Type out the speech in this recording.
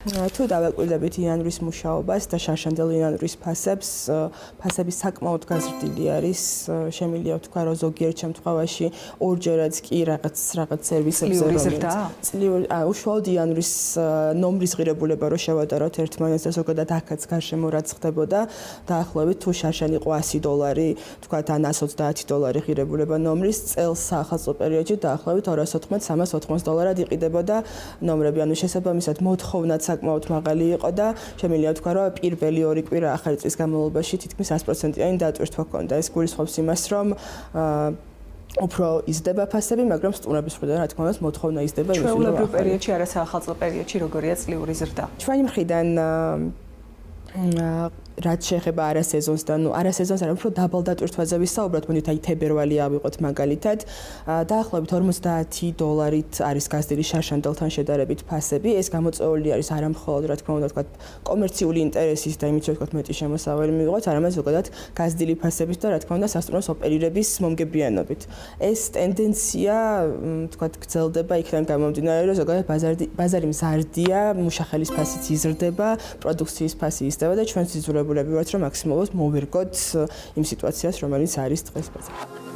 თუ დავაკვირდებით იანვრის მუშაობას და შარშანდელ იანვრის ფასებს, ფასები საკმაოდ გაზრდილი არის. Შემიძლია ვთქვა, რომ ზოგიერთ შემთხვევაში ორჯერაც კი რაღაც სერვისებზე უშუალოდ იანვრის ნომრის ღირებულება რო შევატაროთ ერთმანეთს და ზოგადად აქაც გარშემო რაც ხდებოდა, დაახლოებით თუ შარშან იყო $100, ვთქვათ ან $130 ღირებულება ნომრის, წელს საახალწლო პერიოდში დაახლოებით $280-380 იყიდებოდა ნომრები, ანუ შესაბამისად მოთხოვნაც საკმაოდ მაღალი იყო და შემიძლია ვთქვა, რომ პირველი 2 კვირა ახალი წლის განმავლობაში თითქმის 100%-იანი დატვირთვა ჰქონდა. ეს გულისხმობს იმას, რომ უფრო იზრდება ფასები, მაგრამ სტუმრების მხრიდან რა თქმა უნდა მოთხოვნა იზრდება იმის, რომ ჩვეულებრივ პერიოდში, არასაახალწლო პერიოდში როგორია წლიური ზრდა? ჩვენი მხრიდან რაც შეეხება არასეზონს და არასეზონს არა უფრო დაბალ დატვირთვაზე ვისაუბროთ, მოდით აი თებერვალი ავიღოთ მაგალითად, დაახლოებით $50-ით არის გაზრდილი შარშანდელთან შედარებით ფასები. ეს გამოწვეული არის არა მხოლოდ რა თქმა უნდა ვთქვათ კომერციული ინტერესის და იმით რომ ვთქვათ მეტი შემოსავალი მივიღოთ, არამედ ზოგადად გაზრდილი ფასების და რა თქმა უნდა სასტუმროს ოპერირების მომგებიანობით. ეს ტენდენცია ვთქვათ გრძელდება იქიდან გამომდინარე, რომ ზოგადად ბაზარი მზარდია, მუშახელის ფასიც იზრდება, პროდუქციის ფასი იზრდება და ჩვენც იზრდება ვართ რომ მაქსიმალურად მოვერგოთ იმ სიტუაციას, რომელიც არის დღეს ბაზარში.